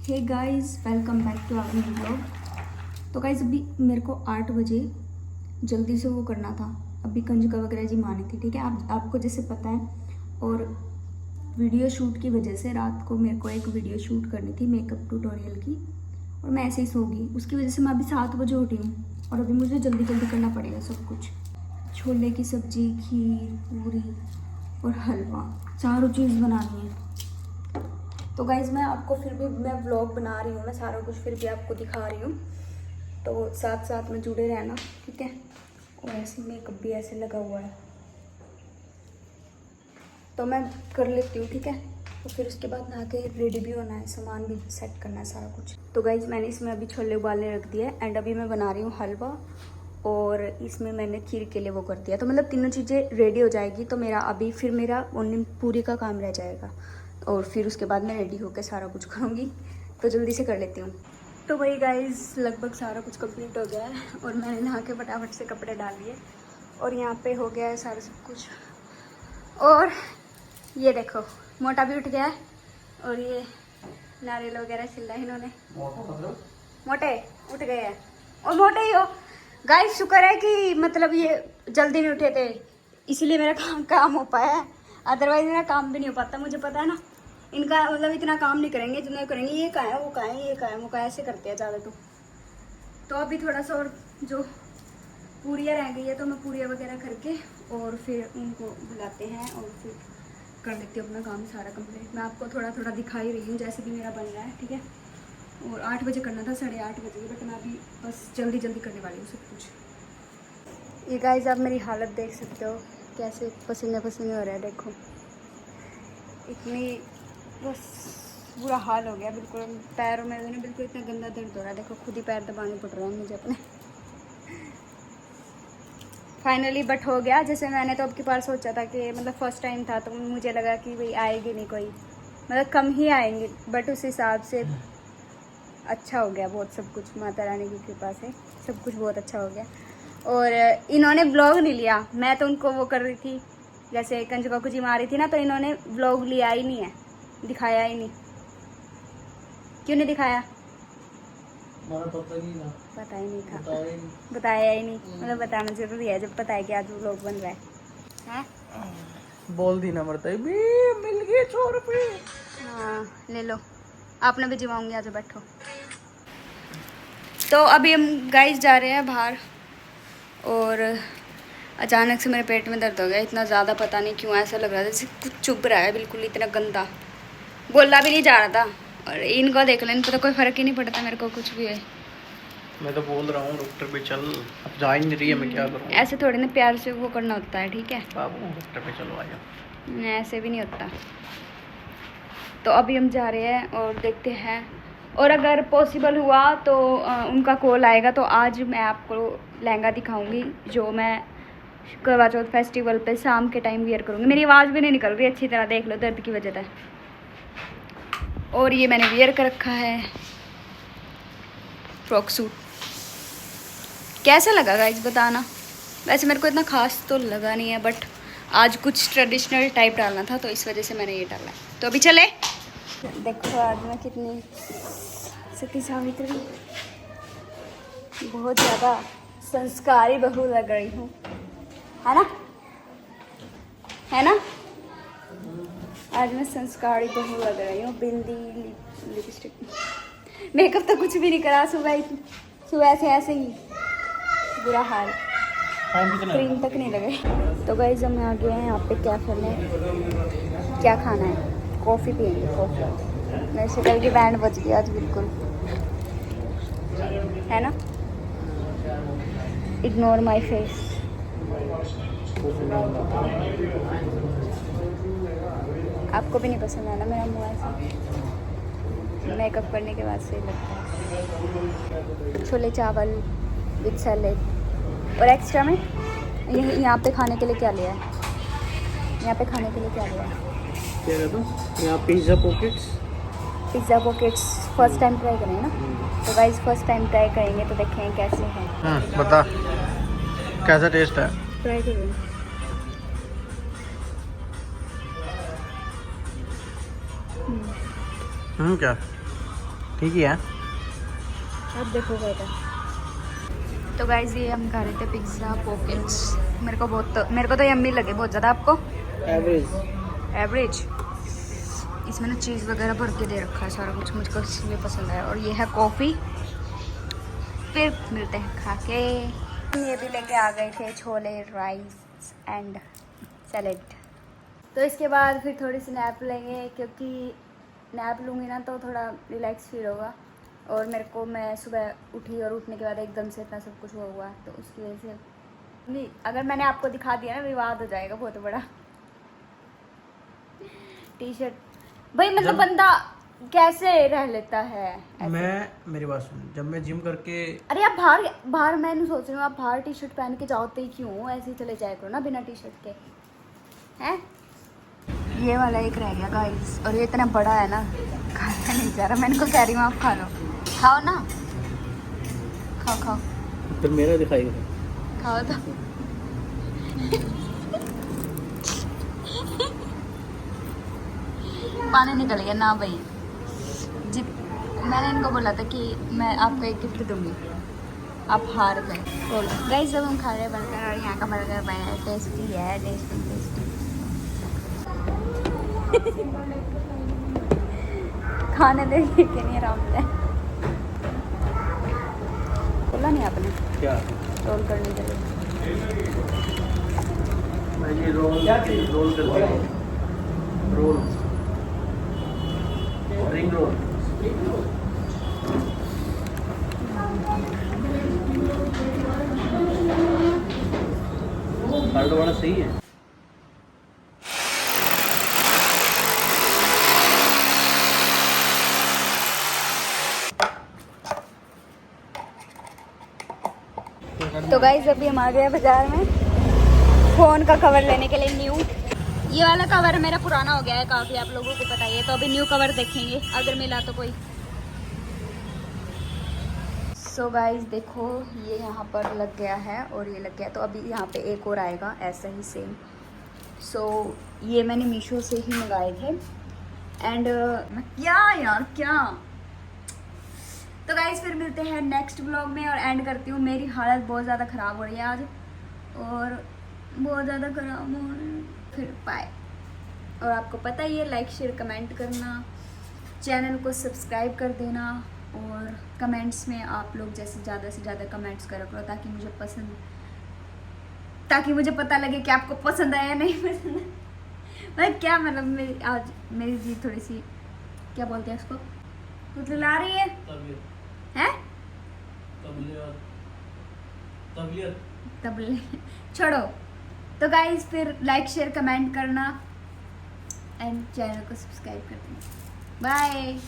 Hey guys, welcome back to our new blog. तो guys अभी मेरे को 8 बजे जल्दी से वो करना था। अभी कंजका वगैरह जी मानी थी, ठीक है। आपको जैसे पता है। और वीडियो शूट की वजह से रात को मेरे को एक वीडियो शूट करनी थी मेकअप ट्यूटोरियल की, और मैं ऐसे ही सो गई। उसकी वजह से मैं अभी 7 बजे उठी हूँ और अभी मुझे जल्दी जल्दी करना पड़ेगा सब कुछ। छोले की सब्ज़ी, खीर, पूरी और हलवा, चारों चीज़ बनानी है। तो गाइज़ मैं आपको फिर भी मैं व्लॉग बना रही हूँ, मैं सारा कुछ फिर भी आपको दिखा रही हूँ, तो साथ साथ में जुड़े रहना, ठीक है। और ऐसे मेकअप भी ऐसे लगा हुआ है, तो मैं कर लेती हूँ, ठीक है। तो फिर उसके बाद नहा के रेडी भी होना है, सामान भी सेट करना है सारा कुछ। तो गाइज़ मैंने इसमें अभी छोले उबालने रख दिया है, एंड अभी मैं बना रही हूँ हलवा, और इसमें मैंने खीर के लिए वो कर दिया। तो मतलब तीनों चीज़ें रेडी हो जाएगी तो मेरा अभी फिर मेरा ओनली पूरी का काम रह जाएगा, और फिर उसके बाद मैं रेडी होकर सारा कुछ करूँगी। तो जल्दी से कर लेती हूँ। तो वही गाइज़ लगभग सारा कुछ कंप्लीट हो गया है, और मैंने नहा के फटाफट से कपड़े डाल लिए, और यहाँ पे हो गया है सारा सब कुछ। और ये देखो मोटा भी उठ गया है, और ये नारियल वगैरह छिला है इन्होंने। मोटे उठ गए हैं, और मोटे ही हो गाइस। शुक्र है कि मतलब ये जल्दी नहीं उठे थे, इसीलिए मेरा काम हो पाया है, अदरवाइज मेरा काम भी नहीं हो पाता। मुझे पता है ना, इनका मतलब इतना काम नहीं करेंगे जितना करेंगे। ये कहाँ है, वो कहाँ है, ये कहाँ है, वो कहाँ है, ऐसे करते हैं ज़्यादा। तो अभी थोड़ा सा और जो पूरियाँ रह गई है तो मैं पूरियाँ वगैरह करके और फिर उनको बुलाते हैं, और फिर कर लेती हूँ अपना काम सारा कंप्लीट। मैं आपको थोड़ा थोड़ा दिखा ही रही हूँ जैसे भी मेरा बन रहा है, ठीक है। और 8 बजे करना था, 8:30 बजे, बट मैं अभी बस जल्दी जल्दी करने वाली हूँ सब कुछ। ये गाइस आप मेरी हालत देख सकते हो, कैसे पसीने पसीने हो रहा है। देखो इतनी बस बुरा हाल हो गया बिल्कुल। पैरों में ना बिल्कुल इतना गंदा दर्द हो रहा है। देखो खुद ही पैर दबाने पड़ रहे हैं मुझे अपने। फाइनली बट हो गया। जैसे मैंने तो अब की बार सोचा था कि मतलब फर्स्ट टाइम था, तो मुझे लगा कि भाई आएगी नहीं कोई, मतलब कम ही आएंगे, बट उस हिसाब से अच्छा हो गया बहुत सब कुछ। माता रानी की कृपा से सब कुछ बहुत अच्छा हो गया। और इन्होंने ब्लॉग नहीं लिया, मैं तो उनको वो कर रही थी, जैसे कंजका कुछ मार रही थी ना, तो इन्होंने ब्लॉग लिया ही नहीं है, दिखाया ही नहीं। क्यों नहीं दिखाया? पता नहीं था, पता ही नहीं था, बताया ही नहीं। मतलब बताना जरूरी है जब पता है कि आज ब्लॉग बन रहा है। बोल दी ना मरता है मिल गए 100 रुपये। हाँ ले लो, आपने भी जिवाऊंगी, आज बैठो। तो अभी हम गाइस जा रहे हैं बाहर, और अचानक से मेरे पेट में दर्द हो गया इतना ज़्यादा, पता नहीं क्यों ऐसा लग रहा था जैसे कुछ चुभ रहा है बिल्कुल, इतना गंदा। बोला भी नहीं जा रहा था, और इनको देख लेने पता कोई फ़र्क ही नहीं पड़ता मेरे को कुछ भी है। मैं तो बोल रहा हूँ डॉक्टर पे चल, अब जा ही नहीं रही है, मैं क्या करूँ। ऐसे थोड़ी ना प्यार से वो करना होता है, ठीक है बाबू डॉक्टर पे चलो आ जाओ। ऐसे भी नहीं होता। तो अभी हम जा रहे हैं और देखते हैं, और अगर पॉसिबल हुआ तो उनका कॉल आएगा तो आज मैं आपको लहंगा दिखाऊंगी जो मैं करवा चौथ फेस्टिवल पे शाम के टाइम वियर करूँगी। मेरी आवाज़ भी नहीं निकल रही अच्छी तरह, देख लो दर्द की वजह से। और ये मैंने वियर कर रखा है फ्रॉक सूट। कैसा लगा गाइस बताना। वैसे मेरे को इतना खास तो लगा नहीं है, बट आज कुछ ट्रेडिशनल टाइप डालना था तो इस वजह से मैंने ये डाला है। तो अभी चले। देखो आज मैं कितनी सती सावित्री, बहुत ज़्यादा संस्कारी बहू लग रही हूँ, है ना, है ना। आज मैं संस्कारी बहू लग रही हूँ। बिंदी, लिपस्टिक, मेकअप तो कुछ भी नहीं करा, सुबह से ऐसे ही बुरा हाल, क्रीम तक नहीं लगे। तो गाइस हम आ गए हैं यहाँ पे कैफे में। क्या खाना है? कॉफ़ी पियेंगे, कॉफ़ी। मेरे शक्ल की बैंड बज गई आज बिल्कुल, है ना। Ignore my face. आपको भी नहीं पसंद है ना मेरा मुँह ऐसा? मेकअप करने के बाद से लगता है। छोले चावल विद सैलेड, और एक्स्ट्रा में यहाँ पे खाने के लिए क्या लिया है? यहाँ पे खाने के लिए क्या लिया है? क्या कहता हूँ यहाँ pizza pockets. Pizza pockets first time try करेंगे ना, तो गाइस फर्स्ट टाइम ट्राई करेंगे तो देखें कैसे है। बता कैसा टेस्ट है? ट्राई करेंगे। क्या ठीक ही है। अब देखो बेटा। तो गाइस ये हम खा रहे थे पिज्ज़ा पॉकेट्स। मेरे को तो यम्मी लगे बहुत ज़्यादा। आपको? एवरेज। इसमें ना चीज़ वगैरह भर के दे रखा है सारा कुछ, मुझको इसलिए पसंद आया। और ये है कॉफ़ी। फिर मिलते हैं खा के। ये भी लेके आ गए थे छोले, राइस एंड सैलेड। तो इसके बाद फिर थोड़ी सी नैप लेंगे, क्योंकि नैप लूँगी ना तो थोड़ा रिलैक्स फील होगा। और मैं सुबह उठी और उठने के बाद एकदम से इतना सब कुछ हुआ, तो उसकी वजह से नहीं, अगर मैंने आपको दिखा दिया ना विवाद हो जाएगा बहुत बड़ा। टी शर्ट भाई, मतलब बंदा कैसे रह लेता है ऐसे? मेरी बात सुन, जब मैं जिम करके अरे आप बाहर मैं नहीं सोच रही हूँ, आप बाहर टी शर्ट पहन के जाओ तो क्यों, ऐसे ही चले जाया करो ना बिना टी शर्ट के, हैं? ये वाला एक रह गया गाइस, और ये इतना बड़ा है ना, खाया नहीं जा रहा। मैं इनको कह रही हूँ आप खा लो, खाओ ना, खाओ। फिर मेरा दिखाई खाओ तो। पानी निकल गया ना भाई। मैंने इनको बोला था कि मैं आपको एक गिफ्ट दूंगी, आप हार गए। गाइस जब हम खा रहे हैं बर्गर, और यहाँ का बर्गर बना टेस्टी है, टेस्टी। खाने दे के नहीं आराम से। बोला नहीं आपने क्या रोल करने के लिए? मैं ये रोल करके रोल रिंग रोल। तो बड़ा सही है। तो गाइस अभी हम आ गए बाजार में फ़ोन का कवर लेने के लिए न्यू। ये वाला कवर मेरा पुराना हो गया है काफ़ी, आप लोगों को पता ही है। तो अभी न्यू कवर देखेंगे अगर मिला तो कोई। सो गाइस देखो, ये यहाँ पर लग गया है और ये लग गया, तो अभी यहाँ पे एक और आएगा ऐसा ही सेम। सो ये मैंने मीशो से ही मंगाए थे। एंड क्या तो गाइस फिर मिलते हैं नेक्स्ट ब्लॉग में, और एंड करती हूँ। मेरी हालत बहुत ज़्यादा ख़राब हो रही है आज, और बहुत ज़्यादा ख़राब हो रही है। फिर बाय। और आपको पता ही है, लाइक शेयर कमेंट करना, चैनल को सब्सक्राइब कर देना, और कमेंट्स में आप लोग जैसे ज़्यादा से ज़्यादा कमेंट्स करा करो, ताकि मुझे पता लगे कि आपको पसंद आया या नहीं पसंद आया। मतलब क्या, मतलब आज मेरी जी थोड़ी सी, क्या बोलते हैं उसको, कुतला रही है हैं? तबले छोड़ो। तो गाइस फिर लाइक शेयर कमेंट करना एंड चैनल को सब्सक्राइब कर देना। बाय।